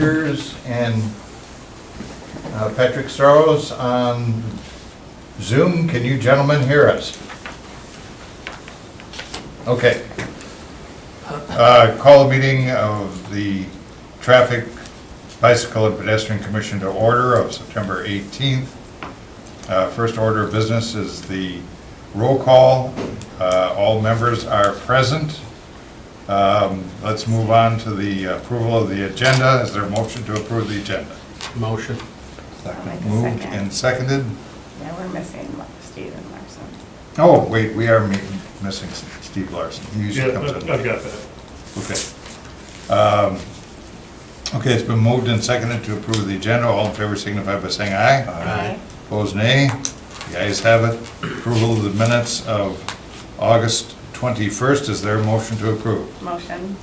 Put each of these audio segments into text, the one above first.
And Patrick Strauss on Zoom. Can you gentlemen hear us? Okay. Call the meeting of the Traffic, Bicycle, and Pedestrian Commission to order of September 18th. First order of business is the roll call. All members are present. Let's move on to the approval of the agenda. Is there a motion to approve the agenda? Motion. Moved and seconded. Yeah, we're missing Stephen Larson. Oh, wait, we are missing Steve Larson. He usually comes in. I've got that. Okay. Okay, it's been moved and seconded to approve the agenda. All in favor signify by saying aye. Aye. Opposed, nay. The ayes have it. Approval of the minutes of August 21st. Is there a motion to approve? Motion.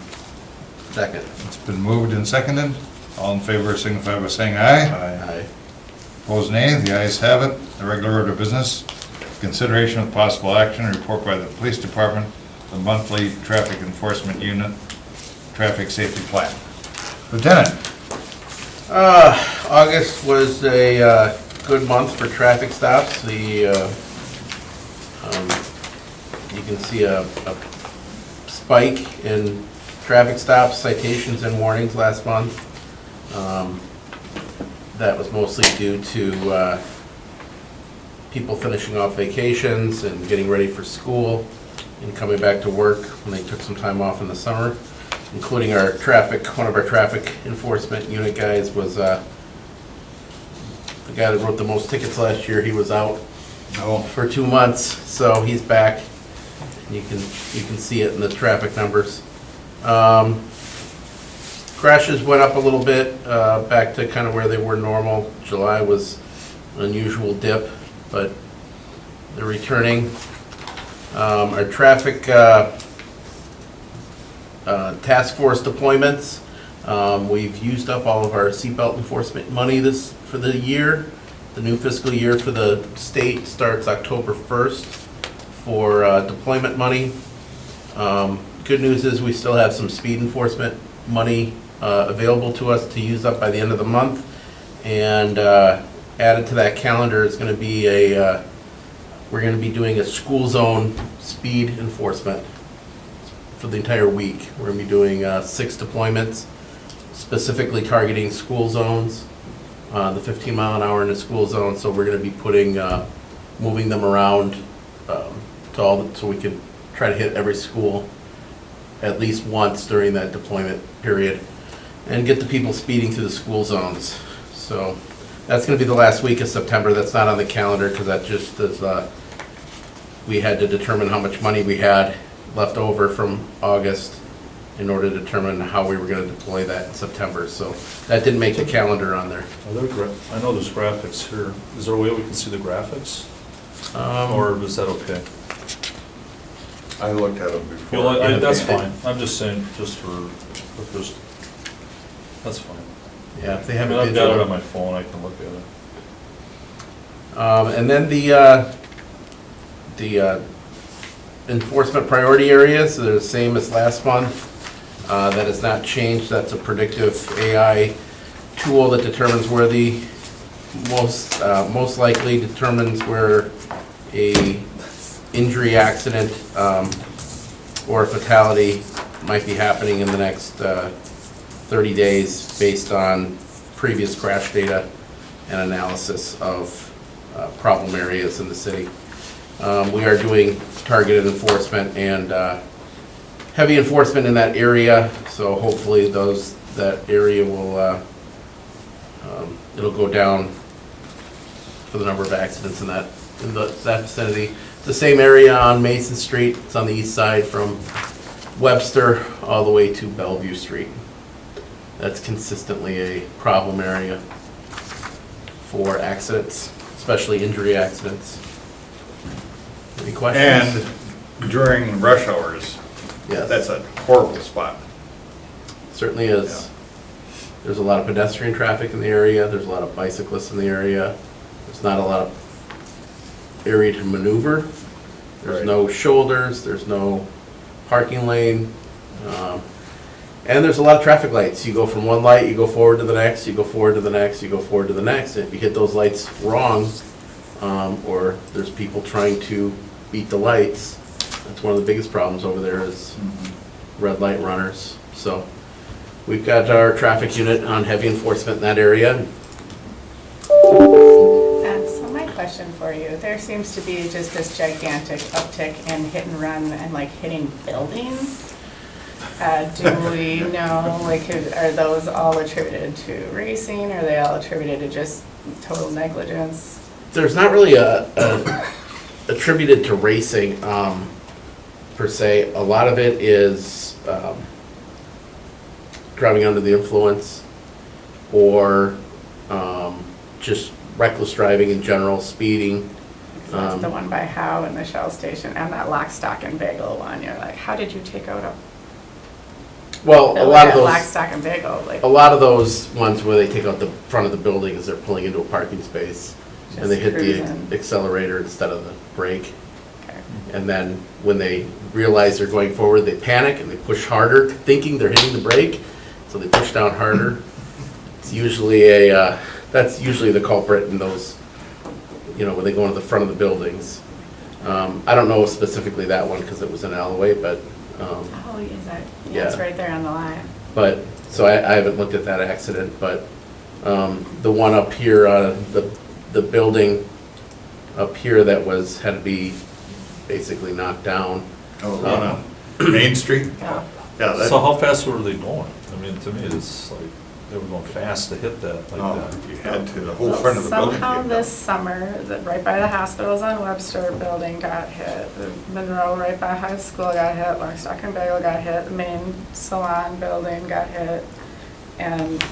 Second. It's been moved and seconded. All in favor signify by saying aye. Aye. Opposed, nay. The ayes have it. The regular order of business. Consideration of possible action, report by the police department, the monthly traffic enforcement unit, traffic safety plan. Lieutenant. August was a good month for traffic stops. You can see a spike in traffic stops, citations, and warnings last month. That was mostly due to people finishing off vacations and getting ready for school and coming back to work when they took some time off in the summer, including one of our traffic enforcement unit guys was the guy that wrote the most tickets last year. He was out for 2 months, so he's back. You can see it in the traffic numbers. Crashes went up a little bit, back to kind of where they were normal. July was an unusual dip, but they're returning. Our traffic task force deployments, we've used up all of our seatbelt enforcement money for the year. The new fiscal year for the state starts October 1st for deployment money. Good news is we still have some speed enforcement money available to us to use up by the end of the month. And added to that calendar is going to be we're going to be doing a school zone speed enforcement for the entire week. We're going to be doing 6 deployments, specifically targeting school zones, the 15 mile an hour in the school zone. So we're going to be moving them around so we can try to hit every school at least once during that deployment period and get the people speeding through the school zones. So that's going to be the last week of September. That's not on the calendar because that just is, we had to determine how much money we had left over from August in order to determine how we were going to deploy that in September. So that didn't make the calendar on there. I know there's graphics here. Is there a way we can see the graphics? Or is that okay? I looked at them before. That's fine. I'm just saying, that's fine. Yeah, if they have I've got it on my phone, I can look at it. And then the enforcement priority areas, they're the same as last month. That has not changed. That's a predictive AI tool that determines where the most likely determines where a injury, accident, or fatality might be happening in the next 30 days based on previous crash data and analysis of problem areas in the city. We are doing targeted enforcement and heavy enforcement in that area, so hopefully that area will it'll go down for the number of accidents in that vicinity. It's the same area on Mason Street. It's on the east side from Webster all the way to Bellevue Street. That's consistently a problem area for accidents, especially injury accidents. Any questions? And during rush hours, Yes. that's a horrible spot. Certainly is. There's a lot of pedestrian traffic in the area. There's a lot of bicyclists in the area. There's not a lot of area to maneuver. There's Right. no shoulders. There's no parking lane. And there's a lot of traffic lights. You go from one light, you go forward to the next, you go forward to the next, you go forward to the next. If you hit those lights wrong, or there's people trying to beat the lights, that's one of the biggest problems over there is red light runners. So we've got our traffic unit on heavy enforcement in that area. So my question for you, there seems to be just this gigantic uptick in hit and run and like hitting buildings. Do we know, like, are those all attributed to racing? Are they all attributed to just total negligence? There's not really a attributed to racing per se. A lot of it is driving under the influence or just reckless driving in general, speeding. So that's the one by Howe and the Shell station and that Lock, Stock, and Bagel one. You're like, how did you take out a Well, a building lot of at those. Lock, Stock, and Bagel? Like, A lot of those ones where they take out the front of the building is they're pulling into a parking space and they Just hit the cruising. accelerator instead of the brake. okay. And then when they realize they're going forward, they panic and they push harder, thinking they're hitting the brake, so they push down harder. It's usually that's usually the culprit in those, when they go into the front of the buildings. I don't know specifically that one because it was in Alloway, but. Oh, is that? Yeah. Yeah, it's right there on the line. But, so I haven't looked at that accident, but the one up here, the building up here that had to be basically knocked down. Oh, the one on Main Street? Yeah. Yeah, So how fast were they going? I mean, to me, it's like, they were going fast to hit that like oh, that. you had to, the whole front of the building. Somehow came this down. summer, right by the hospitals on Webster building got hit. The Monroe right by high school got hit. Lock, Stock, and Bagel got hit. The main salon building got hit. And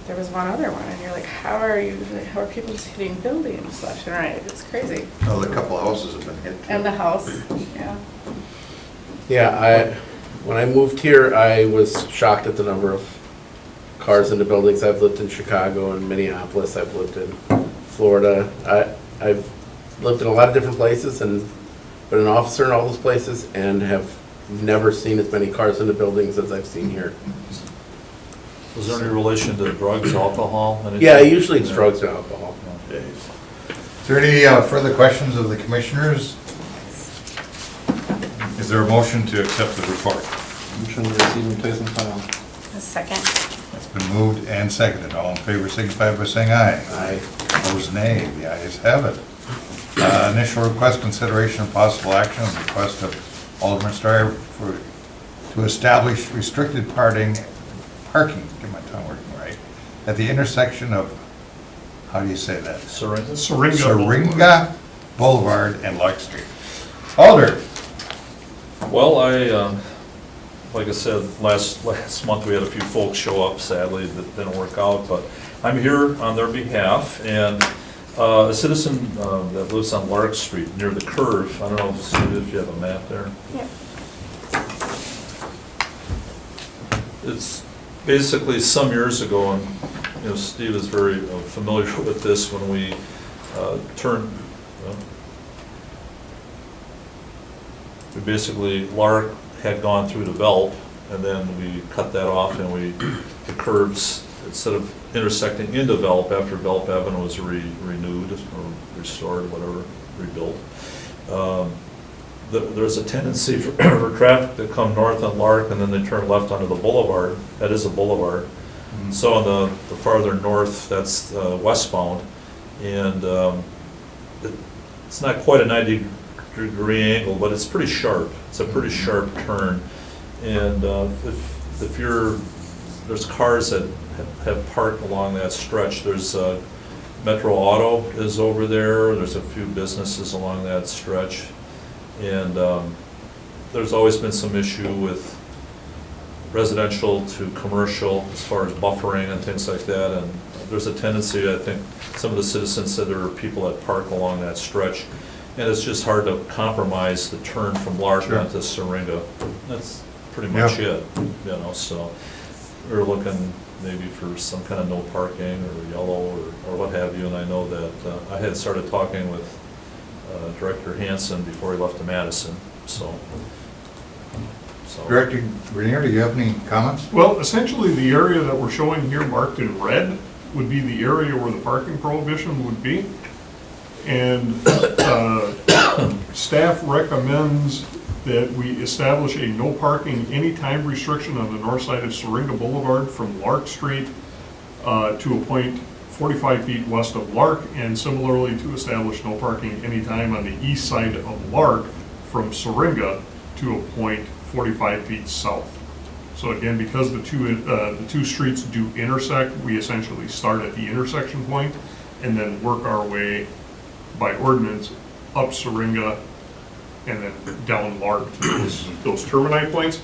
there was one other one, and you're like, how are people just hitting buildings left and right? It's crazy. Well, a couple of houses have been hit too. And the house, yeah. Yeah, when I moved here, I was shocked at the number of cars in the buildings. I've lived in Chicago and Minneapolis. I've lived in Florida. I've lived in a lot of different places and been an officer in all those places and have never seen as many cars in the buildings as I've seen here. Was there any relation to drugs, alcohol? anything? Yeah, usually it's drugs and alcohol. Is there any further questions of the commissioners? Is there a motion to accept the report? Motion to receive and place on file. A second. It's been moved and seconded. All in favor signify by saying aye. Aye. Opposed, nay. The ayes have it. Initial request, consideration of possible action on the request of Alderman Starr to establish restricted parking, get my tongue working right, at the intersection of, how do you say that? Syringa? Syringa Boulevard and Lark Street. Alder? Well, like I said, last month we had a few folks show up, sadly, that didn't work out, but I'm here on their behalf, and a citizen that lives on Lark Street near the curve, I don't know if you have a map there. Yeah. It's basically some years ago, and Steve is very familiar with this, when we turned, we basically, Lark had gone through Develop, and then we cut that off, and the curves, instead of intersecting in Develop after Develop Avenue was renewed or restored, whatever, rebuilt, there's a tendency for traffic to come north on Lark and then they turn left onto the boulevard. That is a boulevard. So on the farther north, that's westbound, and it's not quite a 90-degree angle, but it's pretty sharp. It's a pretty sharp turn, and if there's cars that have parked along that stretch. There's Metro Auto is over there. There's a few businesses along that stretch. And there's always been some issue with residential to commercial as far as buffering and things like that. And there's a tendency, I think, some of the citizens said there are people that park along that stretch. And it's just hard to compromise the turn from Lark to Syringa. That's pretty much it, so we're looking maybe for some kind of no parking or yellow or what have you. And I know that I had started talking with Director Hanson before he left to Madison, so So, Director Grenier, do you have any comments? Well, essentially, the area that we're showing here marked in red would be the area where the parking prohibition would be. And staff recommends that we establish a no parking anytime restriction on the north side of Syringa Boulevard from Lark Street to a point 45 feet west of Lark, and similarly to establish no parking anytime on the east side of Lark from Syringa to a point 45 feet south. So again, because the two streets do intersect, we essentially start at the intersection point and then work our way by ordinance up Syringa and then down Lark to those termini points.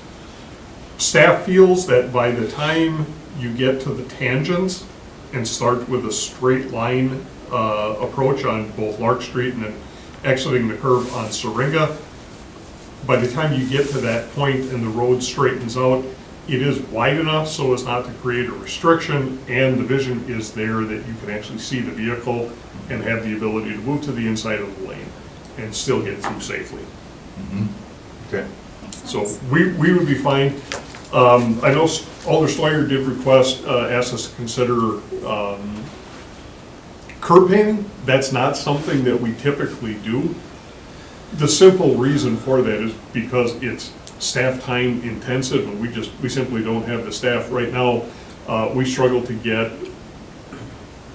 Staff feels that by the time you get to the tangents and start with a straight line approach on both Lark Street and then exiting the curve on Syringa, by the time you get to that point and the road straightens out, it is wide enough so as not to create a restriction, and the vision is there that you can actually see the vehicle and have the ability to move to the inside of the lane and still get through safely. Okay. So we would be fine. I know Alder Stevens did request, asked us to consider curb painting. That's not something that we typically do. The simple reason for that is because it's staff time intensive, and we simply don't have the staff. Right now, we struggle to get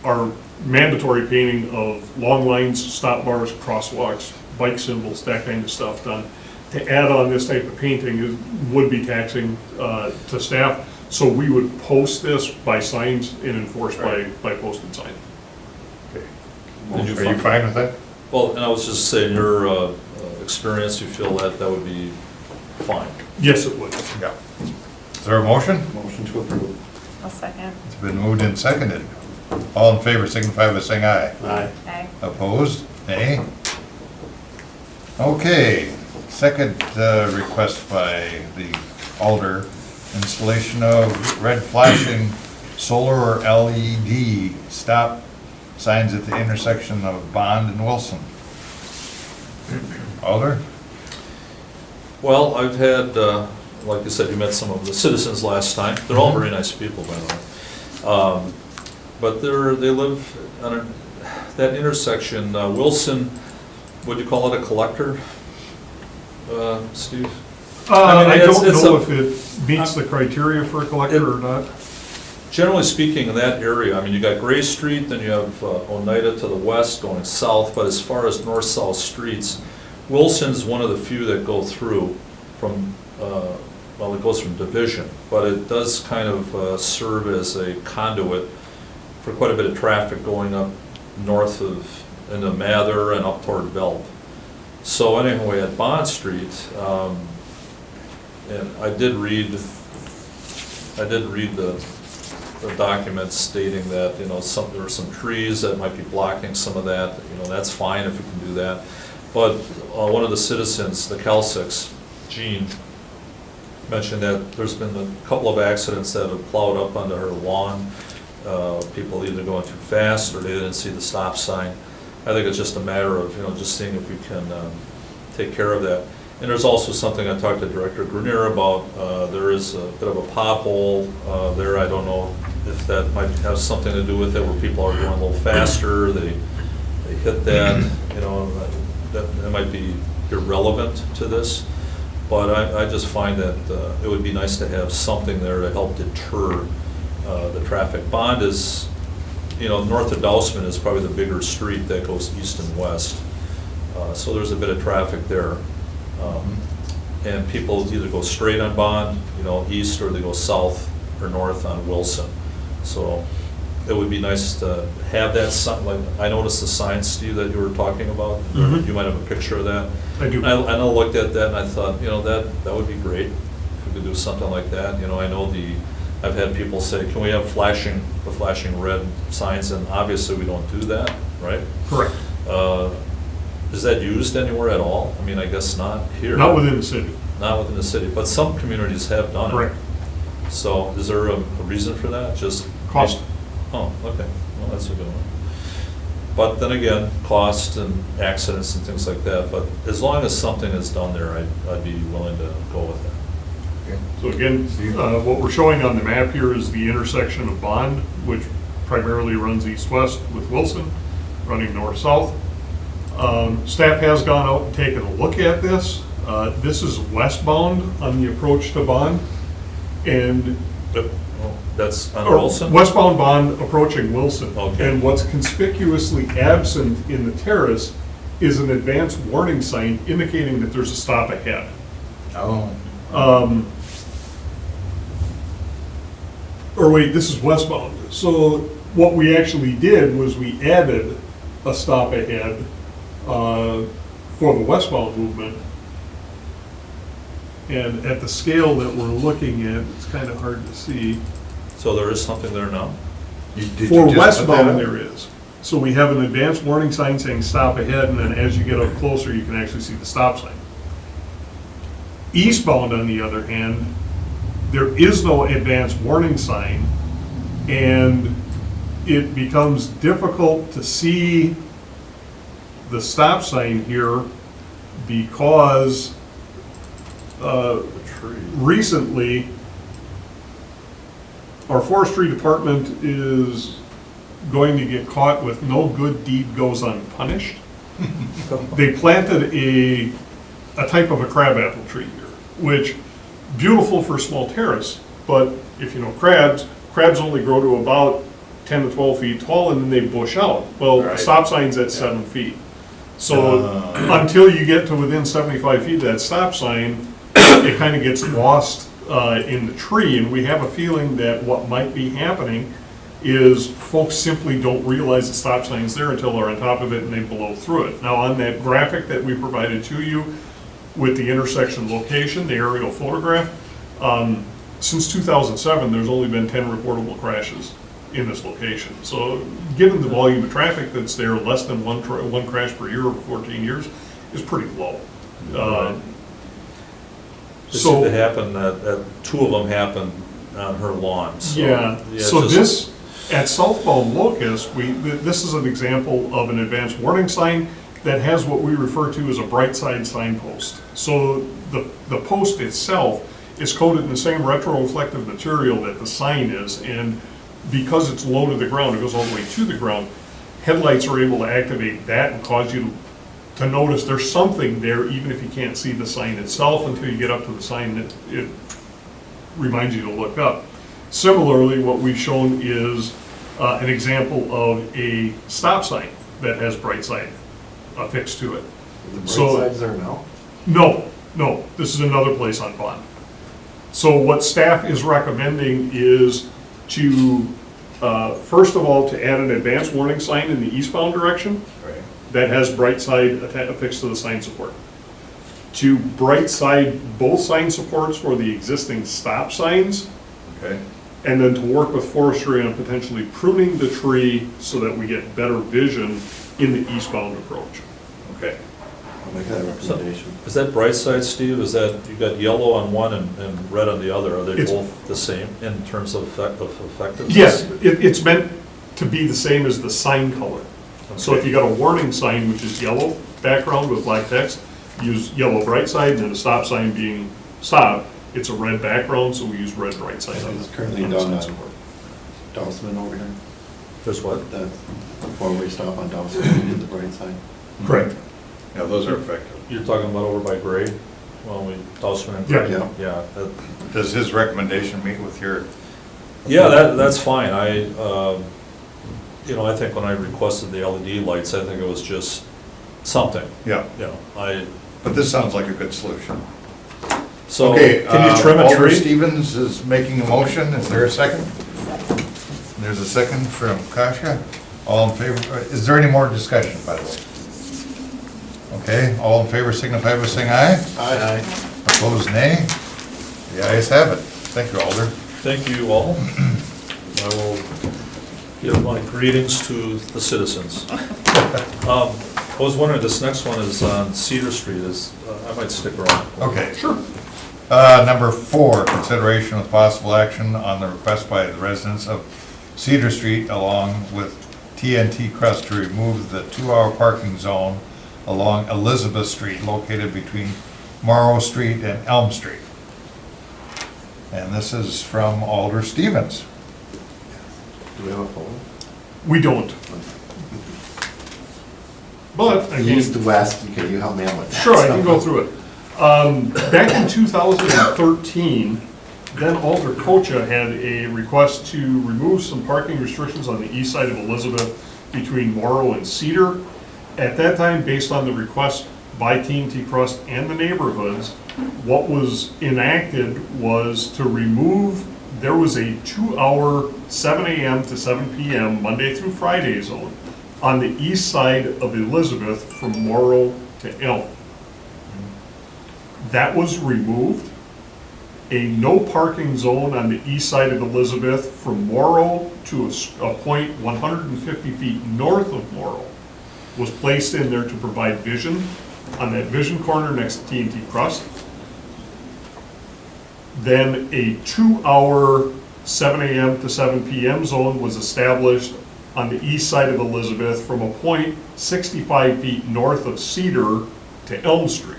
our mandatory painting of long lines, stop bars, crosswalks, bike symbols, that kind of stuff done. To add on this type of painting would be taxing to staff, so we would post this by signs and enforce by posted sign. Okay. Did you Are you fine with that? well, and I was just saying, your experience, you feel that that would be fine? Yes, it would. Yeah. Is there a motion? Motion to approve. I'll second. It's been moved and seconded. All in favor signify by saying aye. Aye. Aye. Opposed? Nay? Okay, second request by the Alder, installation of red flashing solar or LED stop signs at the intersection of Bond and Wilson. Alder? Well, I've had, like you said, you met some of the citizens last time. They're all very nice people, by the way. But they live on that intersection, Wilson, would you call it a collector, Steve? I it's- don't it's know a- if it meets the criteria for a collector or not. Generally speaking, in that area, I mean, you got Gray Street, then you have Oneida to the west going south, but as far as north-south streets, Wilson's one of the few that go through from, well, it goes from Division, but it does kind of serve as a conduit for quite a bit of traffic going up north of, into Mather and up toward Velp. So anyway, at Bond Street, and I did read the documents stating that, you know, there are some trees that might be blocking some of that, you know, that's fine if you can do that. But one of the citizens, the Calsix, Gene, mentioned that there's been a couple of accidents that have plowed up onto her lawn. People either going too fast or they didn't see the stop sign. I think it's just a matter of, you know, just seeing if we can take care of that. And there's also something I talked to Director Grenier about. There is a bit of a pothole there. I don't know if that might have something to do with it, where people are going a little faster. They hit that, you know, that might be irrelevant to this. But I just find that it would be nice to have something there to help deter the traffic. Bond is, you know, north of Dousman is probably the bigger street that goes east and west. So there's a bit of traffic there. And people either go straight on Bond, you know, east, or they go south or north on Wilson. So it would be nice to have that sign. Like, I noticed the sign, Steve, that you were talking about. Mhm. You might have a picture of that. I do. And I looked at that and I thought, you know, that would be great if we could do something like that. You know, I know I've had people say, can we have the flashing red signs? And obviously we don't do that, right? Correct. Is that used anywhere at all? I mean, I guess not here. Not within the city. Not within the city, but some communities have done it. Correct. So is there a reason for that? Just Cost. Oh, okay, well, that's a good one. But then again, cost and accidents and things like that, but as long as something is done there, I'd be willing to go with that. So again, what we're showing on the map here is the intersection of Bond, which primarily runs east-west with Wilson, running north-south. Staff has gone out and taken a look at this. This is westbound on the approach to Bond, and That's on or Wilson? westbound Bond approaching Wilson. Okay. And what's conspicuously absent in the terrace is an advanced warning sign indicating that there's a stop ahead. Oh. Or wait, this is westbound. So what we actually did was we added a stop ahead for the westbound movement. And at the scale that we're looking at, it's kind of hard to see. So there is something there now? For westbound, there is. So we have an advanced warning sign saying stop ahead, and then as you get up closer, you can actually see the stop sign. Eastbound, on the other hand, there is no advanced warning sign, and it becomes difficult to see the stop sign here because recently, our forestry department is going to get caught with no good deed goes unpunished. They planted a type of a crabapple tree here, which, beautiful for a small terrace, but if you know crabs only grow to about 10 to 12 feet tall and then they bush out. Well, the Right. stop sign's at 7 feet. So until you get to within 75 feet of that stop sign, it kind of gets lost in the tree, and we have a feeling that what might be happening is folks simply don't realize the stop sign's there until they're on top of it and they blow through it. Now, on that graphic that we provided to you with the intersection location, the aerial photograph, since 2007, there's only been 10 reportable crashes in this location. So given the volume of traffic that's there, less than one crash per year over 14 years is pretty low. It seemed to happen, two of them happened on her lawn, so. Yeah, so just- this, at southbound Locust, this is an example of an advanced warning sign that has what we refer to as a bright side signpost. So the post itself is coated in the same retroreflective material that the sign is, and because it's low to the ground, it goes all the way to the ground, headlights are able to activate that and cause you to notice there's something there, even if you can't see the sign itself until you get up to the sign. It reminds you to look up. Similarly, what we've shown is an example of a stop sign that has bright side affixed to it. The bright So- sides there now? No, this is another place on Bond. So what staff is recommending is to, first of all, to add an advanced warning sign in the eastbound direction that has bright side affixed to the sign support. To bright side both sign supports for the existing stop signs, Okay, and then to work with forestry on potentially pruning the tree so that we get better vision in the eastbound approach. okay. I'll make that recommendation. Is that bright side, Steve? Is that, you got yellow on one and red on the other? Are they It's- both the same in terms of effectiveness? Yes, it's meant to be the same as the sign color. So if Okay. you got a warning sign, which is yellow background with black text, use yellow bright side, and then a stop sign being stop, it's a red background, so we use red bright side on It's the currently on the done sign on support. Dawson over here. There's what? The four-way stop on Dawson, we did the bright side. Correct. Yeah, those are effective. You're talking about over by Gray? Well, Dousman and Yeah. Gray? Yeah. Yeah, Does his recommendation meet with your? that's fine. I think when I requested the LED lights, I think it was just something, Yeah, but this sounds like a good solution. So, Okay, can you trim a Alder tree? Stevens is making a motion. Is there a second? There's a second from Kasia. All in favor, is there any more discussion, by the way? Okay, all in favor signify by saying aye. Aye. Opposed, nay. The ayes have it. Thank you, Alder. Thank you all. I will give my greetings to the citizens. I was wondering, this next one is on Cedar Street, I might stick around. Okay. Sure. Number 4, consideration with possible action on the request by the residents of Cedar Street along with TNT Crest to remove the 2-hour parking zone along Elizabeth Street located between Morrow Street and Elm Street. And this is from Alder Stevens. Do we have a phone? We don't. But, again. East, west, you help me out with that. Sure, I can go through it. Back in 2013, then Alder Kocha had a request to remove some parking restrictions on the east side of Elizabeth between Morrow and Cedar. At that time, based on the request by TNT Crust and the neighborhoods, what was enacted was to remove, there was a 2-hour 7 a.m. to 7 p.m. Monday through Friday zone on the east side of Elizabeth from Morrow to Elm. That was removed. A no parking zone on the east side of Elizabeth from Morrow to a point 150 feet north of Morrow was placed in there to provide vision on that vision corner next to TNT Crust. Then a 2-hour 7 a.m. to 7 p.m. zone was established on the east side of Elizabeth from a point 65 feet north of Cedar to Elm Street.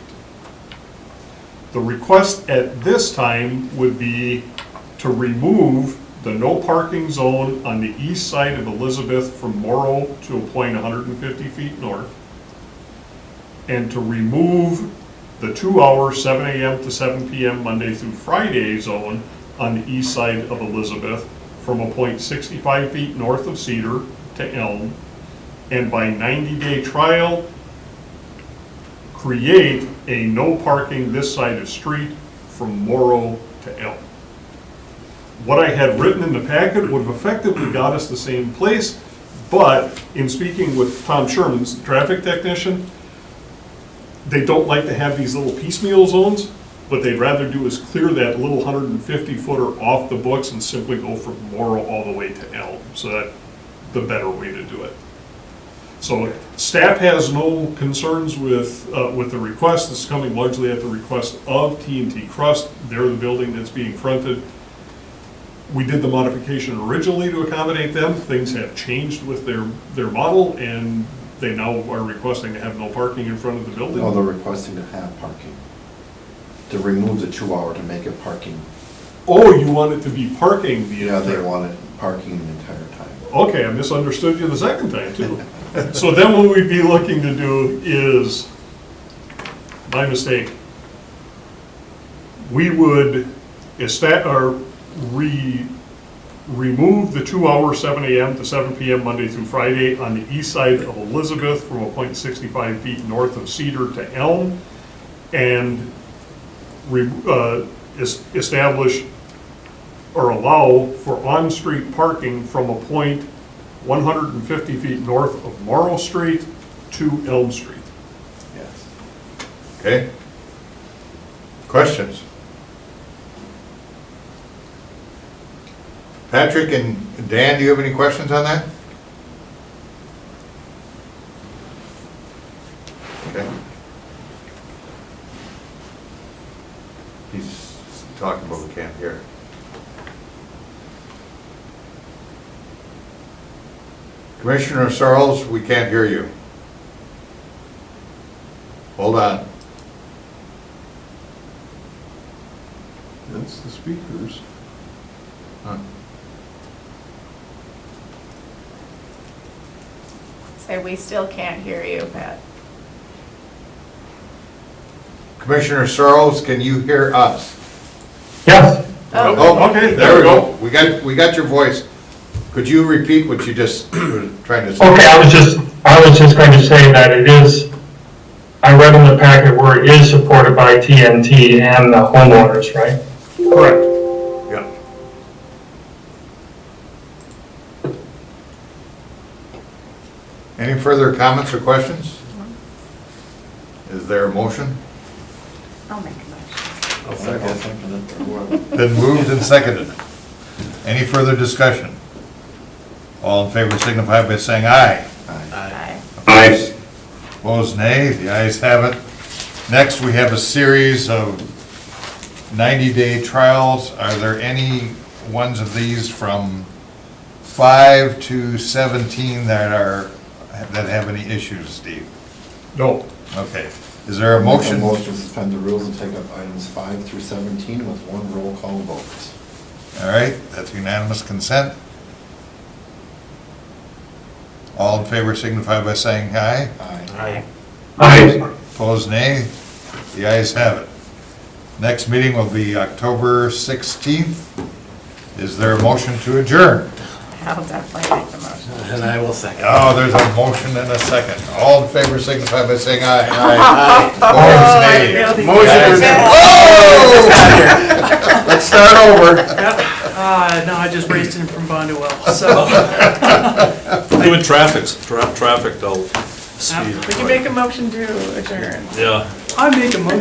The request at this time would be to remove the no parking zone on the east side of Elizabeth from Morrow to a point 150 feet north, and to remove the 2-hour 7 a.m. to 7 p.m. Monday through Friday zone on the east side of Elizabeth from a point 65 feet north of Cedar to Elm, and by 90-day trial, create a no parking this side of street from Morrow to Elm. What I had written in the packet would have effectively got us the same place, but in speaking with Tom Sherman's the traffic technician, they don't like to have these little piecemeal zones. What they'd rather do is clear that little 150 footer off the books and simply go from Morrow all the way to Elm. So that's the better way to do it. So staff has no concerns with the request. This is coming largely at the request of TNT Crust. They're the building that's being fronted. We did the modification originally to accommodate them. Things have changed with their model, and they now are requesting to have no parking in front of the building. No, they're requesting to have parking. To remove the 2-hour to make it parking. Oh, you want it to be parking the Yeah, they entire... wanted parking the entire time. Okay, I misunderstood you the second time, too. So then what we'd be looking to do is, my mistake, we would remove the 2-hour 7 a.m. to 7 p.m. Monday through Friday on the east side of Elizabeth from a point 65 feet north of Cedar to Elm, and establish or allow for on-street parking from a point 150 feet north of Morrow Street to Elm Street. Yes. Okay? Questions? Patrick and Dan, do you have any questions on that? Okay. He's talking, but we can't hear. Commissioner Searles, we can't hear you. Hold on. That's the speakers. Huh. Say, we still can't hear you, Pat. Commissioner Searles, can you hear us? Yes, Oh, okay, there we go. We got your voice. Could you repeat what you just were trying to say? okay, I was just going to say that it is, I read in the packet where it is supported by TNT and the homeowners, right? Correct. Yeah. Any further comments or questions? Is there a motion? I'll make a motion. I'll second it, or whoever. Been moved and seconded. Any further discussion? All in favor signify by saying aye. Aye. Opposed? Opposed, nay. The ayes have it. Next, we have a series of 90-day trials. Are there any ones of these from 5 to 17 that have any issues, Steve? No. Okay. Is there a motion? Motion to suspend the rules and take up items 5 through 17 with one roll call vote. All right, that's unanimous consent. All in favor signify by saying aye. Aye. Aye. Opposed, nay. The ayes have it. Next meeting will be October 16th. Is there a motion to adjourn? I'll definitely make the motion. And I will second. Oh, there's a motion and a second. All in favor signify by saying aye. Aye. Opposed, nay. Motion to Oh! Let's start over. No, I just raced in from Bondwell, so. Doing traffic, they'll speed. We can make a motion to adjourn. Yeah. I make a motion.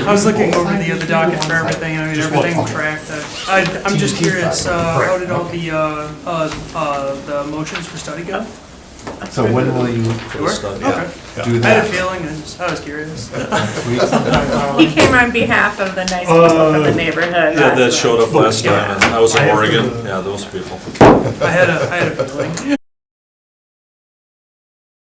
I was looking over the other docket for everything, I mean, everything tracked. I'm just curious, how did all the motions for study go? So when will you For the study. Okay. do I had a that? feeling, I was curious. He came on behalf of the nice people from the neighborhood. Yeah, that showed up last time, and I was in Oregon, yeah, those people. I had a feeling.